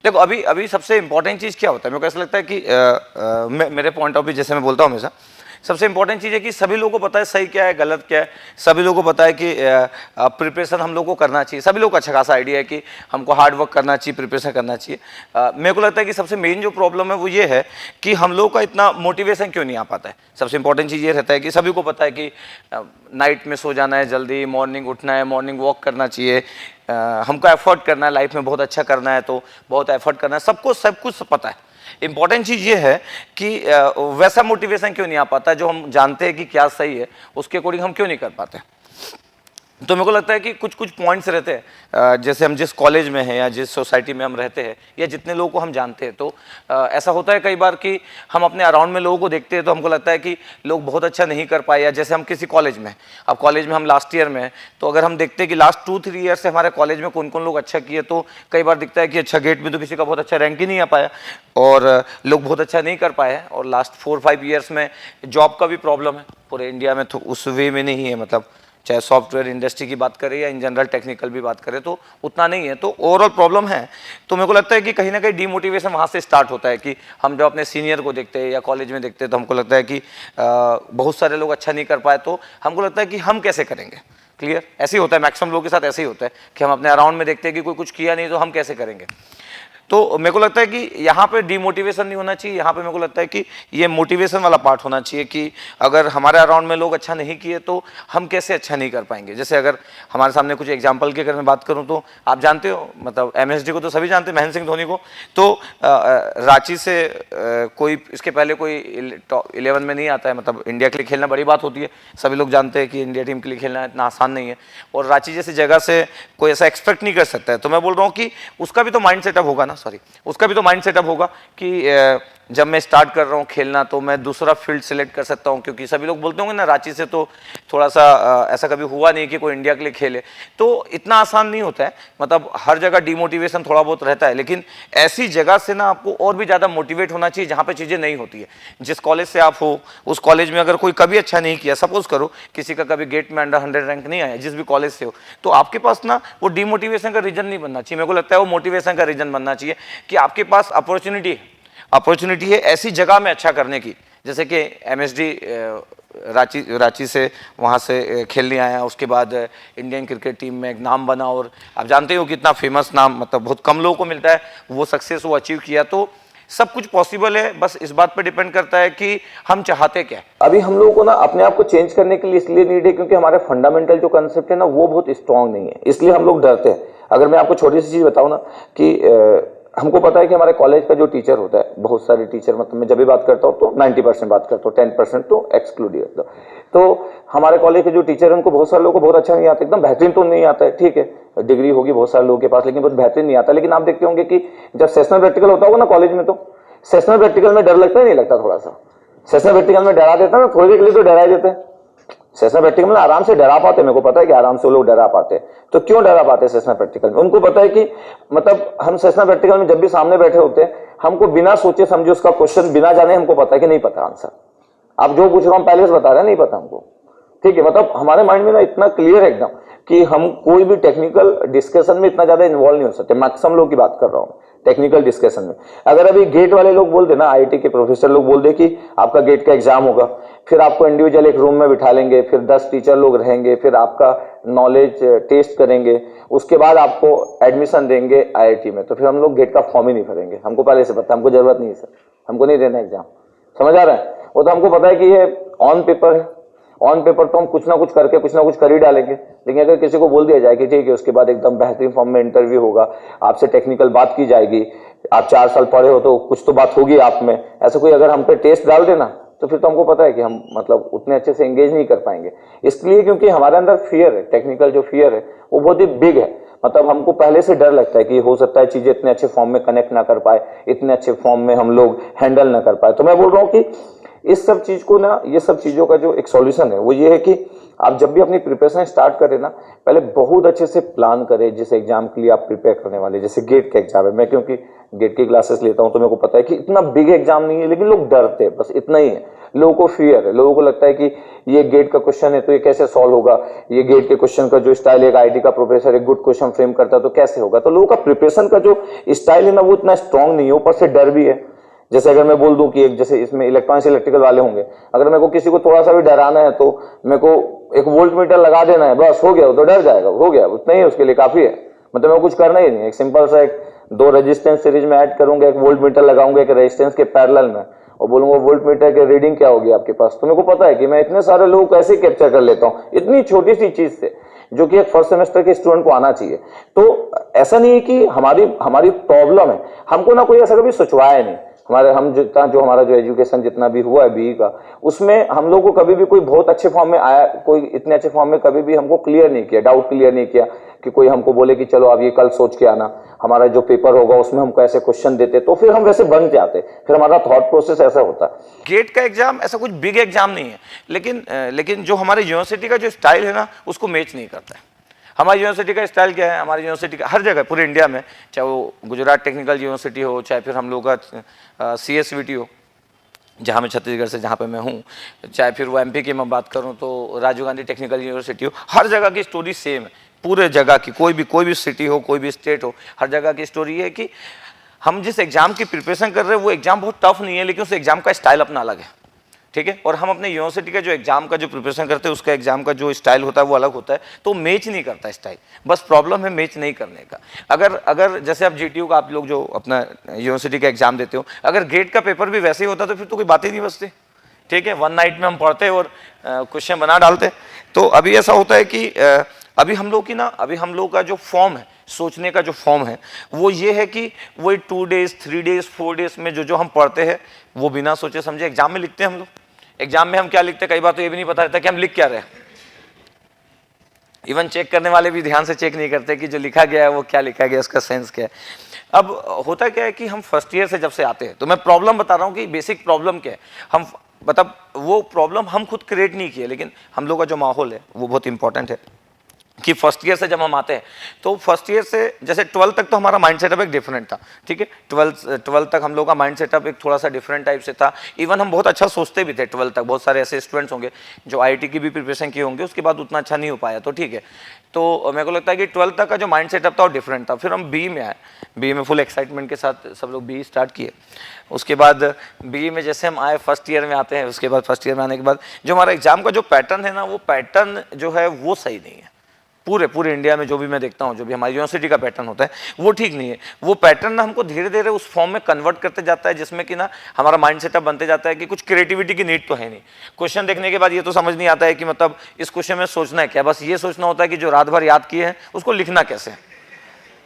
देखो अभी अभी सबसे इंपॉर्टेंट चीज़ क्या होता है, मेरे को ऐसा लगता है कि मेरे पॉइंट ऑफ व्यू जैसे मैं बोलता हूँ हमेशा, सबसे इंपॉर्टेंट चीज़ है कि सभी लोगों को पता है सही क्या है गलत क्या है, सभी लोगों को पता है कि प्रिपरेशन हम लोगों को करना चाहिए, सभी लोगों को अच्छा खासा आइडिया है कि हमको हार्ड वर्क करना चाहिए, प्रिपरेशन करना चाहिए। मेरे को लगता है कि सबसे मेन जो प्रॉब्लम है वो ये है कि हम लोगों का इतना मोटिवेशन क्यों नहीं आ पाता है। सबसे इंपॉर्टेंट चीज़ ये रहता है कि सभी को पता है कि नाइट में सो जाना है जल्दी, मॉर्निंग उठना है, मॉर्निंग वॉक करना चाहिए, हमको एफर्ट करना है, लाइफ में बहुत अच्छा करना है तो बहुत एफर्ट करना है, सबको सब कुछ पता है। इंपॉर्टेंट चीज़ ये है कि वैसा मोटिवेशन क्यों नहीं आ पाता, जो हम जानते हैं कि क्या सही है उसके अकॉर्डिंग हम क्यों नहीं कर पाते। तो मेरे को लगता है कि कुछ कुछ पॉइंट्स रहते हैं, जैसे हम जिस कॉलेज में हैं या जिस सोसाइटी में हम रहते हैं या जितने लोगों को हम जानते हैं, तो ऐसा होता है कई बार कि हम अपने अराउंड में लोगों को देखते हैं तो हमको लगता है कि लोग बहुत अच्छा नहीं कर पाए, या जैसे हम किसी कॉलेज में, अब कॉलेज में हम लास्ट ईयर में हैं तो अगर हम देखते हैं कि लास्ट 2-3 ईयर से हमारे कॉलेज में कौन कौन लोग अच्छा किए, तो कई बार दिखता है कि अच्छा गेट में तो किसी का बहुत अच्छा रैंक ही नहीं आ पाया और लोग बहुत अच्छा नहीं कर पाए हैं, और लास्ट 4-5 ईयर्स में जॉब का भी प्रॉब्लम है पूरे इंडिया में, तो उस वे में नहीं है, मतलब चाहे सॉफ्टवेयर इंडस्ट्री की बात करें या इन जनरल टेक्निकल भी बात करें तो उतना नहीं है, तो ओवरऑल प्रॉब्लम है। तो मेरे को लगता है कि कहीं ना कहीं डीमोटिवेशन वहाँ से स्टार्ट होता है कि हम जब अपने सीनियर को देखते हैं या कॉलेज में देखते हैं तो हमको लगता है कि बहुत सारे लोग अच्छा नहीं कर पाए, तो हमको लगता है कि हम कैसे करेंगे। क्लियर, ऐसे ही होता है, मैक्सिमम लोगों के साथ ऐसे ही होता है कि हम अपने अराउंड में देखते हैं कि कोई कुछ किया नहीं तो हम कैसे करेंगे। तो मेरे को लगता है कि यहाँ पे डीमोटिवेशन नहीं होना चाहिए, यहाँ पे मेरे को लगता है कि ये मोटिवेशन वाला पार्ट होना चाहिए कि अगर हमारे अराउंड में लोग अच्छा नहीं किए तो हम कैसे अच्छा नहीं कर पाएंगे। जैसे अगर हमारे सामने कुछ एग्जांपल की अगर मैं बात करूँ तो आप जानते हो, मतलब एमएसडी को तो सभी जानते हैं, महेंद्र सिंह धोनी को, तो रांची से कोई इसके पहले कोई 11 में नहीं आता है, मतलब इंडिया के लिए खेलना बड़ी बात होती है, सभी लोग जानते हैं कि इंडिया टीम के लिए खेलना इतना आसान नहीं है, और रांची जैसी जगह से कोई ऐसा एक्सपेक्ट नहीं कर सकता है। तो मैं बोल रहा हूँ कि उसका भी तो माइंड सेटअप होगा ना, उसका भी तो माइंड सेटअप होगा कि जब मैं स्टार्ट कर रहा हूँ खेलना तो मैं दूसरा फील्ड सेलेक्ट कर सकता हूँ, क्योंकि सभी लोग बोलते होंगे ना रांची से तो थोड़ा सा ऐसा कभी हुआ नहीं कि कोई इंडिया के लिए खेले, तो इतना आसान नहीं होता है, मतलब हर जगह डिमोटिवेशन थोड़ा बहुत रहता है, लेकिन ऐसी जगह से ना आपको और भी ज़्यादा मोटिवेट होना चाहिए जहाँ पे चीज़ें नहीं होती है। जिस कॉलेज से आप हो उस कॉलेज में अगर कोई कभी अच्छा नहीं किया, सपोज करो किसी का कभी गेट में अंडर 100 रैंक नहीं आया, जिस भी कॉलेज से हो, तो आपके पास ना वो डिमोटिवेशन का रीजन नहीं बनना चाहिए, मेरे को लगता है वो मोटिवेशन का रीजन बनना चाहिए कि आपके पास अपॉर्चुनिटी है ऐसी जगह में अच्छा करने की। जैसे कि एमएसडी रांची से वहाँ से खेलने आया, उसके बाद इंडियन क्रिकेट टीम में एक नाम बना, और आप जानते हो कितना फेमस नाम, मतलब बहुत कम लोगों को मिलता है वो सक्सेस वो अचीव किया। तो सब कुछ पॉसिबल है, बस इस बात पर डिपेंड करता है कि हम चाहते क्या है। अभी हम लोगों को ना अपने आप को चेंज करने के लिए इसलिए नीड है क्योंकि हमारे फंडामेंटल जो कंसेप्ट है ना वो बहुत स्ट्रांग नहीं है, इसलिए हम लोग डरते हैं। अगर मैं आपको छोटी सी चीज बताऊं ना कि हमको पता है कि हमारे कॉलेज का जो टीचर होता है, बहुत सारे टीचर, मतलब मैं जब भी बात करता हूँ तो 90% बात करता हूँ, 10% तो एक्सक्लूड करता हूँ। तो हमारे कॉलेज के जो टीचर है उनको बहुत सारे लोगों को बहुत अच्छा नहीं आता, एकदम बेहतरीन तो नहीं आता है, ठीक है, डिग्री होगी बहुत सारे लोगों के पास लेकिन बहुत बेहतरीन नहीं आता। लेकिन आप देखते होंगे कि जब सेशनल प्रैक्टिकल होता होगा ना कॉलेज में, तो सेशनल प्रैक्टिकल में डर लगता है नहीं लगता, थोड़ा सा सेशनल प्रैक्टिकल में डरा देता है ना, थोड़ी देर के लिए तो डरा देते हैं। सेशनल प्रैक्टिकल में आराम से डरा पाते, मेरे को पता है कि आराम से वो लोग डरा पाते हैं। तो क्यों डरा पाते हैं सेशनल प्रैक्टिकल में? उनको पता है कि मतलब हम सेशनल प्रैक्टिकल में जब भी सामने बैठे होते हैं, हमको बिना सोचे समझे उसका क्वेश्चन बिना जाने हमको पता है कि नहीं पता आंसर, आप जो पूछ रहा हूं पहले से बता रहे हैं नहीं पता हमको, ठीक है, मतलब हमारे माइंड में ना इतना क्लियर है एकदम कि हम कोई भी टेक्निकल डिस्कशन में इतना ज्यादा इन्वॉल्व नहीं हो सकते। मैक्सिमम लोग की बात कर रहा हूं टेक्निकल डिस्कशन में। अगर अभी गेट वाले लोग बोल दे ना, आईटी के प्रोफेसर लोग बोल दे कि आपका गेट का एग्जाम होगा, फिर आपको इंडिविजुअल एक रूम में बिठा लेंगे, फिर 10 टीचर लोग रहेंगे, फिर आपका नॉलेज टेस्ट करेंगे, उसके बाद आपको एडमिशन देंगे आईआईटी में, तो फिर हम लोग गेट का फॉर्म ही नहीं भरेंगे। हमको पहले से पता है, हमको जरूरत नहीं है सर, हमको नहीं देना एग्जाम, समझ आ रहा है? वो तो हमको पता है कि ये ऑन पेपर है, ऑन पेपर तो हम कुछ ना कुछ करके कुछ ना कुछ कर ही डालेंगे। लेकिन अगर किसी को बोल दिया जाए कि ठीक है उसके बाद एकदम बेहतरीन फॉर्म में इंटरव्यू होगा, आपसे टेक्निकल बात की जाएगी, आप 4 साल पढ़े हो तो कुछ तो बात होगी आप में, ऐसा कोई अगर हम पे टेस्ट डाल देना तो फिर तो हमको पता है कि हम मतलब उतने अच्छे से एंगेज नहीं कर पाएंगे। इसलिए क्योंकि हमारे अंदर फियर है, टेक्निकल जो फियर है वो बहुत ही बिग है, मतलब हमको पहले से डर लगता है कि हो सकता है चीजें इतने अच्छे फॉर्म में कनेक्ट ना कर पाए, इतने अच्छे फॉर्म में हम लोग हैंडल ना कर पाए। तो मैं बोल रहा हूँ कि इस सब चीज को ना, ये सब चीजों का जो एक सॉल्यूशन है वो ये है कि आप जब भी अपनी प्रिपरेशन स्टार्ट करें ना, पहले बहुत अच्छे से प्लान करें जिस एग्जाम के लिए आप प्रिपेयर करने वाले। जैसे गेट का एग्जाम है, मैं क्योंकि गेट की क्लासेस लेता हूं तो मेरे को पता है कि इतना बिग एग्जाम नहीं है, लेकिन लोग डरते हैं, बस इतना ही है। लोगों को फियर है, लोगों को लगता है कि ये गेट का क्वेश्चन है तो ये कैसे सॉल्व होगा, ये गेट के क्वेश्चन का जो स्टाइल है, एक आईटी का प्रोफेसर एक गुड क्वेश्चन फ्रेम करता है तो कैसे होगा। तो लोगों का प्रिपरेशन का जो स्टाइल है ना वो इतना स्ट्रांग नहीं है, ऊपर से डर भी है। जैसे अगर मैं बोल दूं कि एक जैसे इसमें इलेक्ट्रॉनिक्स इलेक्ट्रिकल वाले होंगे, अगर मेरे को किसी को थोड़ा सा भी डराना है तो मेरे को एक वोल्ट मीटर लगा देना है, बस हो गया, वो तो डर जाएगा, हो गया, उतना ही उसके लिए काफी है। मतलब मेरे को कुछ करना ही नहीं है, एक सिंपल सा एक 2 रेजिस्टेंस सीरीज में ऐड करूंगा, एक वोल्ट मीटर लगाऊंगा एक रेजिस्टेंस के पैरेलल में और बोलूंगा वोल्ट मीटर की रीडिंग क्या होगी आपके पास, तो मेरे को पता है कि मैं इतने सारे लोगों को कैसे कैप्चर कर लेता हूँ इतनी छोटी सी चीज से, जो कि एक फर्स्ट सेमेस्टर के स्टूडेंट को आना चाहिए। तो ऐसा नहीं है कि हमारी प्रॉब्लम है, हमको ना कोई ऐसा कभी सोचवाया नहीं। हम जितना जो हमारा जो एजुकेशन जितना भी हुआ है बीई का, उसमें हम लोग को कभी भी कोई बहुत अच्छे फॉर्म में आया, कोई इतने अच्छे फॉर्म में कभी भी हमको क्लियर नहीं किया, डाउट क्लियर नहीं किया कि कोई हमको बोले कि चलो आप ये कल सोच के आना, हमारा जो पेपर होगा उसमें हमको ऐसे क्वेश्चन देते, तो फिर हम वैसे बन जाते, फिर हमारा थॉट प्रोसेस ऐसा होता है। गेट का एग्जाम ऐसा कुछ बिग एग्जाम नहीं है, लेकिन जो हमारी यूनिवर्सिटी का जो स्टाइल है ना उसको मैच नहीं करता है। हमारी यूनिवर्सिटी का स्टाइल क्या है, हमारी यूनिवर्सिटी का हर जगह पूरे इंडिया में, चाहे वो गुजरात टेक्निकल यूनिवर्सिटी हो, चाहे फिर हम लोग का CSVT हो जहाँ मैं छत्तीसगढ़ से जहाँ पे मैं हूँ, चाहे फिर वो MP की मैं बात करूँ तो राजीव गांधी टेक्निकल यूनिवर्सिटी हो, हर जगह की स्टोरी सेम है। पूरे जगह की कोई भी सिटी हो, कोई भी स्टेट हो, हर जगह की स्टोरी है कि हम जिस एग्जाम की प्रिपरेशन कर रहे हैं वो एग्जाम बहुत टफ नहीं है, लेकिन उस एग्जाम का स्टाइल अपना अलग है, ठीक है। और हम अपने यूनिवर्सिटी का जो एग्जाम का जो प्रिपरेशन करते हैं उसका एग्जाम का जो स्टाइल होता है वो अलग होता है, तो मैच नहीं करता स्टाइल, बस प्रॉब्लम है मैच नहीं करने का। अगर जैसे आप GTU का आप लोग जो अपना यूनिवर्सिटी का एग्जाम देते हो, अगर गेट का पेपर भी वैसे ही होता तो फिर तो कोई बात ही नहीं बचती, ठीक है। 1 नाइट में हम पढ़ते और क्वेश्चन बना डालते। तो अभी ऐसा होता है कि अभी हम लोग का जो फॉर्म है, सोचने का जो फॉर्म है वो ये है कि वही 2 डेज 3 डेज 4 डेज में जो हम पढ़ते हैं वो बिना सोचे समझे एग्जाम में लिखते हैं हम लोग। एग्जाम में हम क्या लिखते हैं कई बार तो ये भी नहीं पता रहता कि हम लिख क्या रहे हैं। इवन चेक करने वाले भी ध्यान से चेक नहीं करते कि जो लिखा गया है वो क्या लिखा गया, उसका सेंस क्या है। अब होता क्या है कि हम फर्स्ट ईयर से जब से आते हैं, तो मैं प्रॉब्लम बता रहा हूँ कि बेसिक प्रॉब्लम क्या है। हम मतलब वो प्रॉब्लम हम खुद क्रिएट नहीं किए, लेकिन हम लोग का जो माहौल है वो बहुत इंपॉर्टेंट है कि फर्स्ट ईयर से जब हम आते हैं तो फर्स्ट ईयर से जैसे 12 तक तो हमारा माइंड सेटअप एक डिफरेंट था, ठीक है। 12 तक हम लोग का माइंड सेटअप एक थोड़ा सा डिफरेंट टाइप से था। इवन हम बहुत अच्छा सोचते भी थे 12 तक। बहुत सारे ऐसे स्टूडेंट्स होंगे जो IIT की भी प्रिपरेशन किए होंगे, उसके बाद उतना अच्छा नहीं हो पाया, तो ठीक है। तो मेरे को लगता है कि 12 तक का जो माइंड सेटअप था वो डिफरेंट था। फिर हम BE में आए, BE में फुल एक्साइटमेंट के साथ सब लोग BE स्टार्ट किए। उसके बाद BE में जैसे हम आए, फर्स्ट ईयर में आते हैं, उसके बाद फर्स्ट ईयर में आने के बाद जो हमारा एग्जाम का जो पैटर्न है ना, वो पैटर्न जो है वो सही नहीं है। पूरे इंडिया में जो भी मैं देखता हूँ, जो भी हमारी यूनिवर्सिटी का पैटर्न होता है वो ठीक नहीं है। वो पैटर्न ना हमको धीरे धीरे उस फॉर्म में कन्वर्ट करते जाता है जिसमें कि ना हमारा माइंड सेटअप बनते जाता है कि कुछ क्रिएटिविटी की नीड तो है नहीं। क्वेश्चन देखने के बाद ये तो समझ नहीं आता है कि मतलब इस क्वेश्चन में सोचना है क्या, बस ये सोचना होता है कि जो रात भर याद किए हैं उसको लिखना कैसे है,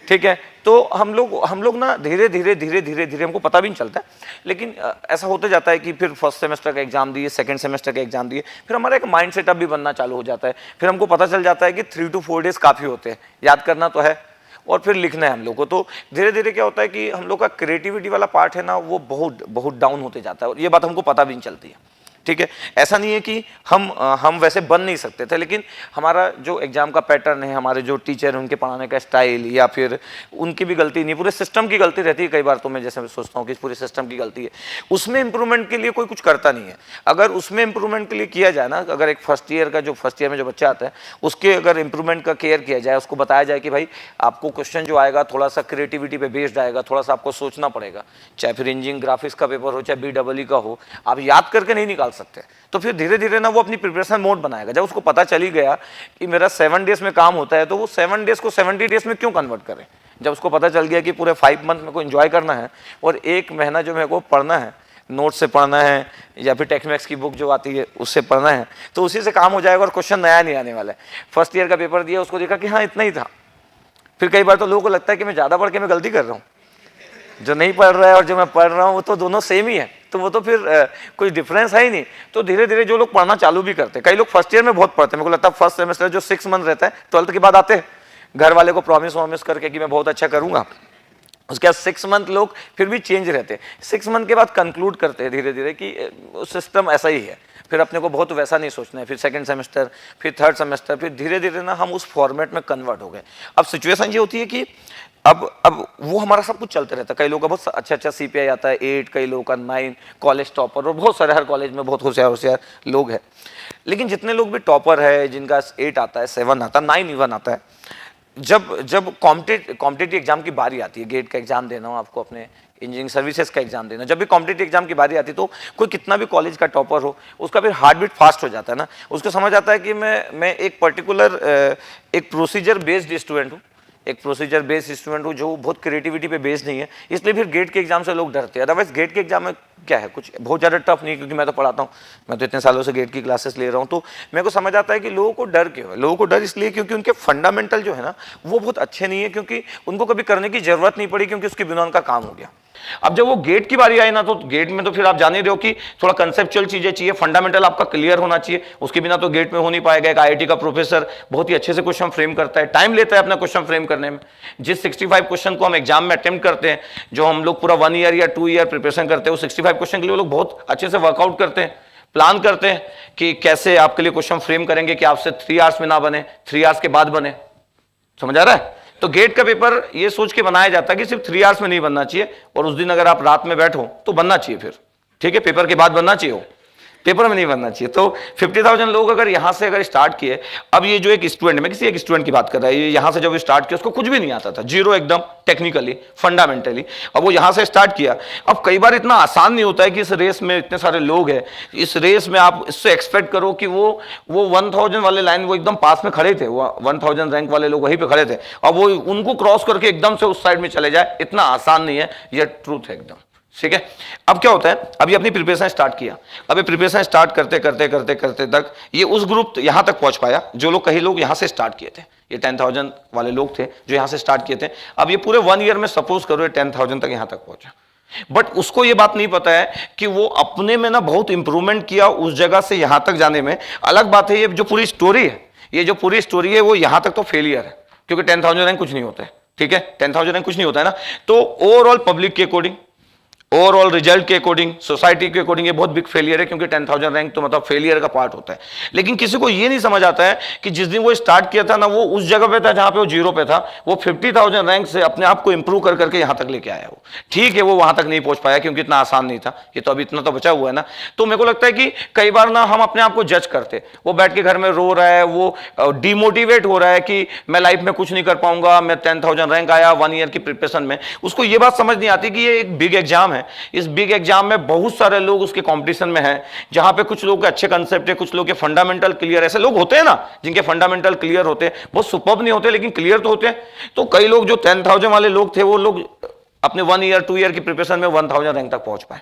ठीक है। तो हम लोग ना धीरे धीरे हमको पता भी नहीं चलता है, लेकिन ऐसा होते जाता है कि फिर फर्स्ट सेमेस्टर का एग्जाम दिए, सेकंड सेमेस्टर का एग्जाम दिए, फिर हमारा एक माइंड सेटअप भी बनना चालू हो जाता है। फिर हमको पता चल जाता है कि 3 to 4 डेज काफ़ी होते हैं, याद करना तो है और फिर लिखना है हम लोग को। तो धीरे धीरे क्या होता है कि हम लोग का क्रिएटिविटी वाला पार्ट है ना वो बहुत डाउन होते जाता है, और ये बात हमको पता भी नहीं चलती है, ठीक है। ऐसा नहीं है कि हम वैसे बन नहीं सकते थे, लेकिन हमारा जो एग्जाम का पैटर्न है, हमारे जो टीचर हैं उनके पढ़ाने का स्टाइल, या फिर उनकी भी गलती नहीं, पूरे सिस्टम की गलती रहती है कई बार। तो मैं जैसे सोचता हूँ कि पूरे सिस्टम की गलती है, उसमें इंप्रूवमेंट के लिए कोई कुछ करता नहीं है। अगर उसमें इंप्रूवमेंट के लिए किया जाए ना, अगर एक फर्स्ट ईयर में जो बच्चा आता है उसके अगर इंप्रूवमेंट का केयर किया जाए, उसको बताया जाए कि भाई आपको क्वेश्चन जो आएगा थोड़ा सा क्रिएटिविटी पे बेस्ड आएगा, थोड़ा सा आपको सोचना पड़ेगा, चाहे फिर इंजीनियरिंग ग्राफिक्स का पेपर हो, चाहे BEE का हो, आप याद करके नहीं निकाल सकते। तो फिर धीरे धीरे ना वो अपनी प्रिपरेशन मोड बनाएगा। जब उसको पता चली गया कि मेरा 7 डेज में काम होता है, तो वो 7 डेज को 70 डेज में क्यों कन्वर्ट करें। जब उसको पता चल गया कि पूरे 5 मंथ मेरे को एंजॉय करना है और 1 महीना जो मेरे को पढ़ना है, नोट से पढ़ना है या फिर टेक्समैक्स की बुक जो आती है उससे पढ़ना है, तो उसी से काम हो जाएगा और क्वेश्चन नया नहीं आने वाला है। फर्स्ट ईयर का पेपर दिया, उसको देखा कि हाँ इतना ही था। फिर कई बार तो लोगों को लगता है कि मैं ज़्यादा पढ़ के मैं गलती कर रहा हूँ, जो नहीं पढ़ रहा है और जो मैं पढ़ रहा हूँ वो तो दोनों सेम ही है, तो वो तो फिर कोई डिफरेंस है ही नहीं। तो धीरे धीरे जो लोग पढ़ना चालू भी करते हैं, कई लोग फर्स्ट ईयर में बहुत पढ़ते हैं। मेरे को लगता है फर्स्ट सेमेस्टर जो 6 मंथ रहता है 12th के बाद आते हैं घर वाले को प्रॉमिस करके कि मैं बहुत अच्छा करूँगा, उसके बाद 6 मंथ लोग फिर भी चेंज रहते हैं। 6 मंथ के बाद कंक्लूड करते हैं धीरे धीरे कि सिस्टम ऐसा ही है, फिर अपने को बहुत वैसा नहीं सोचना है, फिर सेकंड सेमेस्टर, फिर थर्ड सेमेस्टर, फिर धीरे धीरे ना हम उस फॉर्मेट में कन्वर्ट हो गए। अब सिचुएशन ये होती है कि अब वो हमारा सब कुछ चलते रहता है। कई लोगों का बहुत अच्छा CPI आता है 8, कई लोगों का 9, कॉलेज टॉपर, और बहुत सारे हर कॉलेज में बहुत होशियार लोग हैं। लेकिन जितने लोग भी टॉपर है, जिनका 8 आता है, 7 आता है, 9 इवन आता है, जब कॉम्पिटेटिव एग्जाम की बारी आती है, गेट का एग्जाम देना हो आपको, अपने इंजीनियरिंग सर्विसेज का एग्जाम देना, जब भी कॉम्पिटेटिव एग्जाम की बारी आती है तो कोई कितना भी कॉलेज का टॉपर हो, उसका फिर हार्ट बीट फास्ट हो जाता है ना। उसको समझ आता है कि मैं एक पर्टिकुलर एक प्रोसीजर बेस्ड स्टूडेंट हूँ, एक प्रोसीजर बेस्ड स्टूडेंट हूँ जो बहुत क्रिएटिविटी पे बेस्ड नहीं है, इसलिए फिर गेट के एग्जाम से लोग डरते हैं। अदरवाइज गेट के एग्जाम में क्या है, कुछ बहुत ज़्यादा टफ नहीं, क्योंकि मैं तो पढ़ाता हूँ, मैं तो इतने सालों से गेट की क्लासेस ले रहा हूँ, तो मेरे को समझ आता है कि लोगों को डर क्यों है। लोगों को डर इसलिए क्योंकि उनके फंडामेंटल जो है ना वो बहुत अच्छे नहीं है, क्योंकि उनको कभी करने की जरूरत नहीं पड़ी, क्योंकि उसके बिना उनका काम हो गया। अब जब वो गेट की बारी आई ना, तो गेट में तो फिर आप जान ही रहे हो कि थोड़ा कंसेप्चुअल चीजें चाहिए, फंडामेंटल आपका क्लियर होना चाहिए, उसके बिना तो गेट में हो नहीं पाएगा। एक IIT का प्रोफेसर बहुत ही अच्छे से क्वेश्चन फ्रेम करता है, टाइम लेता है अपना क्वेश्चन फ्रेम करने में। जिस 65 क्वेश्चन को हम एग्जाम में अटेम्प्ट करते हैं, जो हम लोग पूरा 1 ईयर या 2 ईयर प्रिपरेशन करते हैं, वो 65 क्वेश्चन के लिए लोग बहुत अच्छे से वर्कआउट करते हैं, प्लान करते हैं कि कैसे आपके लिए क्वेश्चन फ्रेम करेंगे कि आपसे 3 आवर्स में ना बने, 3 आवर्स के बाद बने। समझ आ रहा है? तो गेट का पेपर ये सोच के बनाया जाता है कि सिर्फ 3 आवर्स में नहीं बनना चाहिए, और उस दिन अगर आप रात में बैठो तो बनना चाहिए फिर, ठीक है, पेपर के बाद बनना चाहिए, हो पेपर में नहीं बनना चाहिए। तो 50,000 लोग अगर यहां से अगर स्टार्ट किए, अब ये जो एक स्टूडेंट, मैं किसी एक स्टूडेंट की बात कर रहा है, ये यहां से जब स्टार्ट किया उसको कुछ भी नहीं आता था, जीरो एकदम टेक्निकली फंडामेंटली। अब वो यहां से स्टार्ट किया। अब कई बार इतना आसान नहीं होता है कि इस रेस में इतने सारे लोग हैं, इस रेस में आप इससे एक्सपेक्ट करो कि वो 1000 वाले लाइन वो एकदम पास में खड़े थे, वो 1000 रैंक वाले लोग वहीं पे खड़े थे, अब वो उनको क्रॉस करके एकदम से उस साइड में चले जाए, इतना आसान नहीं है, ये ट्रूथ है एकदम, ठीक है। अब क्या होता है, अभी अपनी प्रिपरेशन स्टार्ट किया, अब ये प्रिपरेशन स्टार्ट करते करते करते करते तक ये उस ग्रुप यहां तक पहुंच पाया, जो लोग कई लोग यहां से स्टार्ट किए थे, ये 10,000 वाले लोग थे जो यहां से स्टार्ट किए थे। अब ये पूरे 1 ईयर में सपोज करो ये 10,000 तक यहां तक पहुंचा, बट उसको ये बात नहीं पता है कि वो अपने में ना बहुत इंप्रूवमेंट किया उस जगह से यहां तक जाने में। अलग बात है, ये जो पूरी स्टोरी है, ये जो पूरी स्टोरी है वो यहां तक तो फेलियर है, क्योंकि 10,000 रैंक कुछ नहीं होता है, ठीक है, 10,000 रैंक कुछ नहीं होता है ना। तो ओवरऑल पब्लिक के अकॉर्डिंग, ओवरऑल रिजल्ट के अकॉर्डिंग, सोसाइटी के अकॉर्डिंग ये बहुत बिग फेलियर है, क्योंकि 10,000 रैंक तो मतलब फेलियर का पार्ट होता है। लेकिन किसी को ये नहीं समझ आता है कि जिस दिन वो स्टार्ट किया था ना, वो उस जगह पे था जहां पे वो जीरो पे था, वो 50,000 रैंक से अपने आप को इंप्रूव कर करके यहां तक लेके आया। वो ठीक है, वो वहां तक नहीं पहुंच पाया क्योंकि इतना आसान नहीं था, ये तो अभी इतना तो बचा हुआ है ना। तो मेरे को लगता है कि कई बार ना हम अपने आप को जज करते, वो बैठ के घर में रो रहा है, वो डिमोटिवेट हो रहा है कि मैं लाइफ में कुछ नहीं कर पाऊंगा, मैं 10,000 रैंक आया 1 ईयर की प्रिपरेशन में। उसको ये बात समझ नहीं आती कि ये एक बिग एग्जाम है, इस बिग एग्जाम में बहुत सारे लोग उसके कंपटीशन में हैं, जहां पे कुछ लोग के अच्छे कंसेप्ट है, कुछ लोग के फंडामेंटल क्लियर, ऐसे लोग होते हैं ना जिनके फंडामेंटल क्लियर होते हैं, बहुत सुपर्ब नहीं होते लेकिन क्लियर तो होते हैं। तो कई लोग जो 10,000 वाले लोग थे, वो लोग अपने 1 ईयर 2 ईयर की प्रिपरेशन में 1000 रैंक तक पहुंच पाए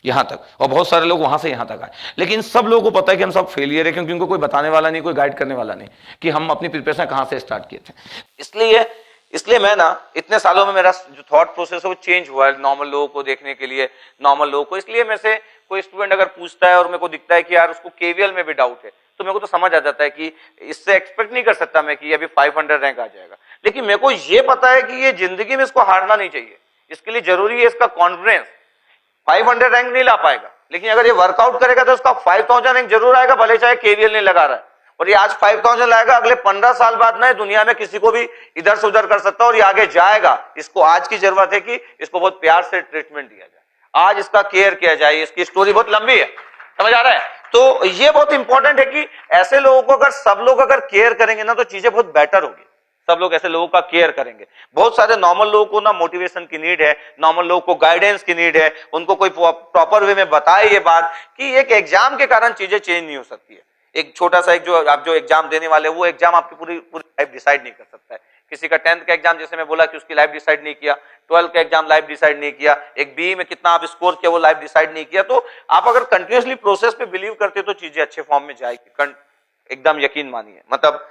यहां तक, और बहुत सारे लोग वहां से यहां तक आए। लेकिन सब लोगों को पता है कि हम सब फेलियर है, क्योंकि उनको कोई बताने वाला नहीं, कोई गाइड करने वाला नहीं कि हम अपनी प्रिपरेशन कहां से स्टार्ट किए थे। इसलिए मैं ना इतने सालों में मेरा जो थॉट प्रोसेस है वो चेंज हुआ है नॉर्मल लोगों को देखने के लिए, नॉर्मल लोगों को। इसलिए मेरे से कोई स्टूडेंट अगर पूछता है और मेरे को दिखता है कि यार उसको केवीएल में भी डाउट है, तो मेरे को तो समझ आ जाता है कि इससे एक्सपेक्ट नहीं कर सकता मैं कि अभी 500 रैंक आ जाएगा। लेकिन मेरे को ये पता है कि ये जिंदगी में इसको हारना नहीं चाहिए, इसके लिए जरूरी है इसका कॉन्फिडेंस। 500 रैंक नहीं ला पाएगा, लेकिन अगर ये वर्कआउट करेगा तो उसका 5000 रैंक जरूर आएगा, भले चाहे केवीएल नहीं लगा रहा है। और ये आज 5000 लाएगा, अगले 15 साल बाद ना दुनिया में किसी को भी इधर से उधर कर सकता है, और ये आगे जाएगा। इसको आज की जरूरत है कि इसको बहुत प्यार से ट्रीटमेंट दिया जाए, आज इसका केयर किया जाए। इसकी स्टोरी बहुत लंबी है, समझ आ रहा है। तो ये बहुत इंपॉर्टेंट है कि ऐसे लोगों को अगर सब लोग अगर केयर करेंगे ना, तो चीजें बहुत बेटर होगी। सब लोग ऐसे लोगों का केयर करेंगे। बहुत सारे नॉर्मल लोगों को ना मोटिवेशन की नीड है, नॉर्मल लोगों को गाइडेंस की नीड है, उनको कोई प्रॉपर वे में बताए ये बात कि एक एग्जाम के कारण चीजें चेंज नहीं हो सकती है। एक छोटा सा एक जो आप जो एग्जाम देने वाले, वो एग्जाम आपकी पूरी लाइफ डिसाइड नहीं कर सकता है। किसी का 10th का एग्जाम, जैसे मैं बोला कि उसकी लाइफ डिसाइड नहीं किया, 12th का एग्जाम लाइफ डिसाइड नहीं किया, एक बीई में कितना आप स्कोर किया वो लाइफ डिसाइड नहीं किया। तो आप अगर कंटिन्यूअसली प्रोसेस पे बिलीव करते हो तो चीजें अच्छे फॉर्म में जाएगी, एकदम यकीन मानिए। मतलब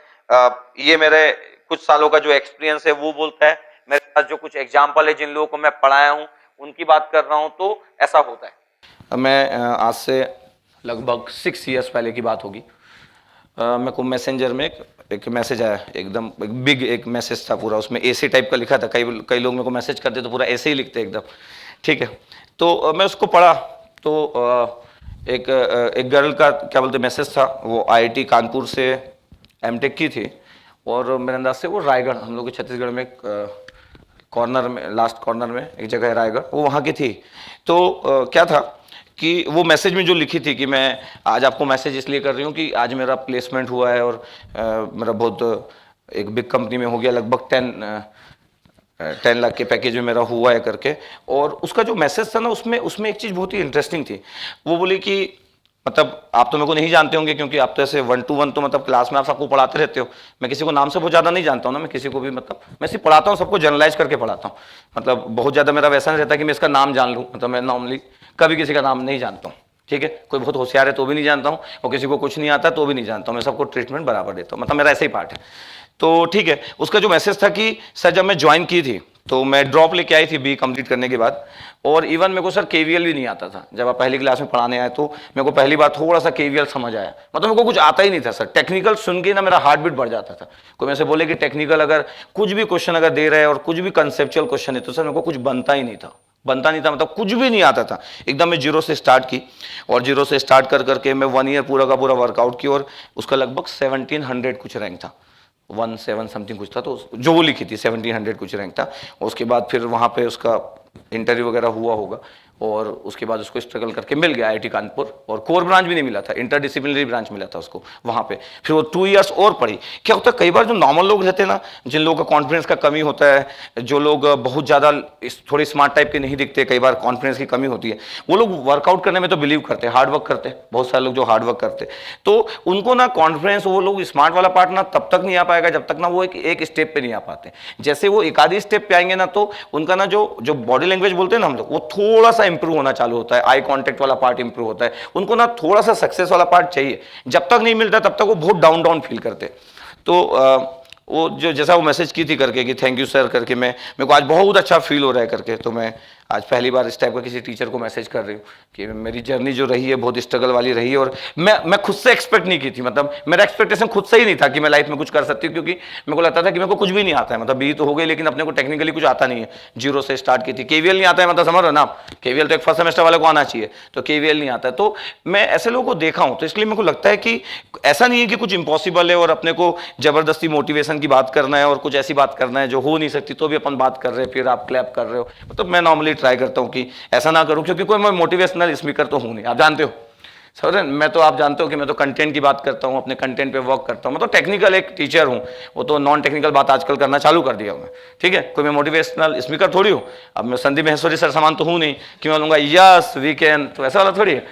ये मेरे कुछ सालों का जो एक्सपीरियंस है वो बोलता है, मेरे पास जो कुछ एग्जाम्पल है जिन लोगों को मैं पढ़ाया हूं उनकी बात कर रहा हूं, तो ऐसा होता है। मैं आज से लगभग 6 इयर्स पहले की बात होगी, मेरे को मैसेंजर में एक मैसेज आया, एकदम बिग एक मैसेज था पूरा, उसमें ऐसे टाइप का लिखा था। कई लोग मेरे को मैसेज करते तो पूरा ऐसे ही लिखते एकदम, ठीक है। तो मैं उसको पढ़ा, तो एक गर्ल का क्या बोलते मैसेज था, वो आईआईटी कानपुर से एमटेक की थी और मेरे अंदाज से वो रायगढ़, हम लोग के छत्तीसगढ़ में एक कॉर्नर में, लास्ट कॉर्नर में एक जगह है रायगढ़, वो वहाँ की थी। तो क्या था कि वो मैसेज में जो लिखी थी कि मैं आज आपको मैसेज इसलिए कर रही हूँ कि आज मेरा प्लेसमेंट हुआ है और मेरा बहुत एक बिग कंपनी में हो गया, लगभग 10 लाख के पैकेज में मेरा हुआ है करके। और उसका जो मैसेज था ना, उसमें एक चीज़ बहुत ही इंटरेस्टिंग थी। वो बोली कि मतलब आप तो मेरे को नहीं जानते होंगे क्योंकि आप तो ऐसे 1 to 1 तो मतलब क्लास में आप सबको पढ़ाते रहते हो, मैं किसी को नाम से बहुत ज़्यादा नहीं जानता हूँ ना, मैं किसी को भी मतलब मैं सिर्फ पढ़ाता हूँ, सबको जनरलाइज करके पढ़ाता हूँ, मतलब बहुत ज़्यादा मेरा वैसा नहीं रहता कि मैं इसका नाम जान लूँ, मतलब मैं नॉर्मली कभी किसी का नाम नहीं जानता हूँ, ठीक है। कोई बहुत होशियार है तो भी नहीं जानता हूँ और किसी को कुछ नहीं आता तो भी नहीं जानता हूँ, मैं सबको ट्रीटमेंट बराबर देता हूँ, मतलब मेरा ऐसा ही पार्ट है। तो ठीक है, उसका जो मैसेज था कि सर जब मैं ज्वाइन की थी तो मैं ड्रॉप लेके आई थी बी कंप्लीट करने के बाद, और इवन मेरे को सर केवीएल भी नहीं आता था। जब आप पहली क्लास में पढ़ाने आए तो मेरे को पहली बार थोड़ा सा केवीएल समझ आया, मतलब मेरे को कुछ आता ही नहीं था सर। टेक्निकल सुन के ना मेरा हार्ट बीट बढ़ जाता था। कोई मेरे से बोले कि टेक्निकल अगर कुछ भी क्वेश्चन अगर दे रहे हैं और कुछ भी कंसेप्चुअल क्वेश्चन है तो सर मेरे को कुछ बनता ही नहीं था, मतलब कुछ भी नहीं आता था। एकदम मैं जीरो से स्टार्ट की और जीरो से स्टार्ट कर करके मैं 1 ईयर पूरा का पूरा वर्कआउट की और उसका लगभग 1700 कुछ रैंक था, 17 समथिंग कुछ था, तो जो वो लिखी थी 1700 कुछ रैंक था। उसके बाद फिर वहाँ पे उसका इंटरव्यू वगैरह हुआ होगा और उसके बाद उसको स्ट्रगल करके मिल गया आईआईटी कानपुर, और कोर ब्रांच भी नहीं मिला था, इंटरडिसिप्लिनरी ब्रांच मिला था उसको वहाँ पे। फिर वो 2 इयर्स और पढ़ी। क्या होता है कई बार जो नॉर्मल लोग रहते हैं ना, जिन लोगों का कॉन्फिडेंस का कमी होता है, जो लोग बहुत ज़्यादा थोड़ी स्मार्ट टाइप के नहीं दिखते, कई बार कॉन्फिडेंस की कमी होती है, वो लोग वर्कआउट करने में तो बिलीव करते हैं, हार्ड वर्क करते हैं, बहुत सारे लोग जो हार्ड वर्क करते हैं, तो उनको ना कॉन्फिडेंस, वो लोग स्मार्ट वाला पार्ट ना तब तक नहीं आ पाएगा जब तक ना वो एक स्टेप पे नहीं आ पाते। जैसे वो एक आधी स्टेप पे आएंगे ना तो उनका ना जो बॉडी लैंग्वेज बोलते हैं ना हम लोग, वो थोड़ा सा इंप्रूव होना चालू होता है, आई कांटेक्ट वाला पार्ट इंप्रूव होता है। उनको ना थोड़ा सा सक्सेस वाला पार्ट चाहिए, जब तक नहीं मिलता तब तक वो बहुत डाउन डाउन फील करते। तो वो जो जैसा वो मैसेज की थी करके कि थैंक यू सर करके, मेरे को आज बहुत अच्छा फील हो रहा है करके, तो मैं आज पहली बार इस टाइप का किसी टीचर को मैसेज कर रही हूँ कि मेरी जर्नी जो रही है बहुत स्ट्रगल वाली रही है, और मैं खुद से एक्सपेक्ट नहीं की थी, मतलब मेरा एक्सपेक्टेशन खुद से ही नहीं था कि मैं लाइफ में कुछ कर सकती हूँ, क्योंकि मेरे को लगता था कि मेरे को कुछ भी नहीं आता है, मतलब बी तो हो गई लेकिन अपने को टेक्निकली कुछ आता नहीं है, जीरो से स्टार्ट की थी। केवीएल नहीं आता है, मतलब समझ रहे हो ना, केवीएल तो एक फर्स्ट सेमेस्टर वाले को आना चाहिए, तो केवीएल नहीं आता है। तो मैं ऐसे लोगों को देखा हूँ, तो इसलिए मेरे को लगता है कि ऐसा नहीं है कि कुछ इंपॉसिबल है और अपने को जबरदस्ती मोटिवेशन की बात करना है और कुछ ऐसी बात करना है जो हो नहीं सकती तो भी अपन बात कर रहे हैं, फिर आप क्लैप कर रहे हो। मतलब मैं नॉर्मली ट्राई करता हूँ कि ऐसा ना करूं, क्योंकि कोई मैं मोटिवेशनल स्पीकर तो हूं नहीं, आप जानते हो सर, मैं तो आप जानते हो कि मैं तो कंटेंट की बात करता हूं, अपने कंटेंट पे वर्क करता हूं, मैं तो टेक्निकल एक टीचर हूं, वो तो नॉन टेक्निकल बात आजकल करना चालू कर दिया मैं, ठीक है। कोई मैं मोटिवेशनल स्पीकर थोड़ी हूं। अब मैं संदीप महेश्वरी सर समान तो हूं नहीं कि मैं बोलूंगा यस वी कैन, तो ऐसा वाला थोड़ी है।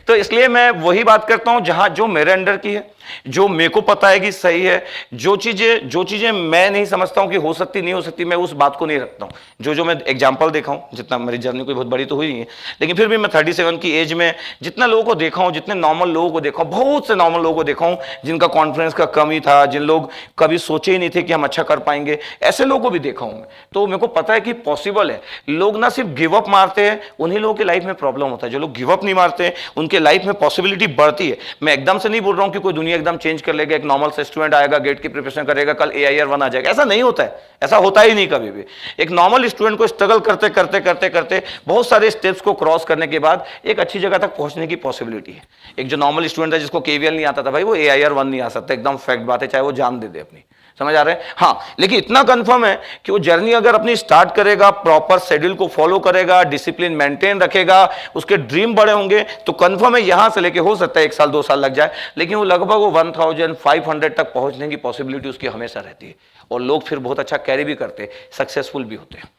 तो इसलिए मैं वही बात करता हूं जहां जो मेरे अंडर की है, जो मेरे को पता है कि सही है, जो चीजें मैं नहीं समझता हूं कि हो सकती नहीं हो सकती, मैं उस बात को नहीं रखता हूं। जो मैं एग्जांपल देखा हूं, जितना मेरी जर्नी कोई बहुत बड़ी तो हुई नहीं है, लेकिन फिर भी मैं 37 की एज में जितना लोगों को देखा हूं, जितने नॉर्मल लोगों को देखा हूं, बहुत से नॉर्मल लोगों को देखा हूं जिनका कॉन्फिडेंस का कमी था, जिन लोग कभी सोचे ही नहीं थे कि हम अच्छा कर पाएंगे, ऐसे लोगों को भी देखा हूं मैं। तो मेरे को पता है कि पॉसिबल है। लोग ना सिर्फ गिव अप मारते हैं, उन्हीं लोगों की लाइफ में प्रॉब्लम होता है। जो लोग गिव अप नहीं मारते उनके लाइफ में पॉसिबिलिटी बढ़ती है। मैं एकदम से नहीं बोल रहा हूं कि कोई दुनिया एकदम चेंज कर लेगा, एक नॉर्मल से स्टूडेंट आएगा, गेट की प्रिपरेशन करेगा, कल AIR 1 आ जाएगा, ऐसा नहीं होता है, ऐसा होता ही नहीं कभी भी। एक नॉर्मल स्टूडेंट को स्ट्रगल करते करते करते करते बहुत सारे स्टेप्स को क्रॉस करने के बाद एक अच्छी जगह तक पहुंचने की पॉसिबिलिटी है। एक जो नॉर्मल स्टूडेंट है जिसको केवीएल नहीं आता था, भाई वो AIR 1 नहीं आ सकता, एकदम फैक्ट बात है, चाहे वो जान दे अपनी, समझ आ रहे हैं। हाँ, लेकिन इतना कंफर्म है कि वो जर्नी अगर अपनी स्टार्ट करेगा, प्रॉपर शेड्यूल को फॉलो करेगा, डिसिप्लिन मेंटेन रखेगा, उसके ड्रीम बड़े होंगे, तो कंफर्म है यहां से लेके हो सकता है 1 साल 2 साल लग जाए, लेकिन वो लगभग 1500 तक पहुंचने की पॉसिबिलिटी उसकी हमेशा रहती है। और लोग फिर बहुत अच्छा कैरी भी करते, सक्सेसफुल भी होते हैं।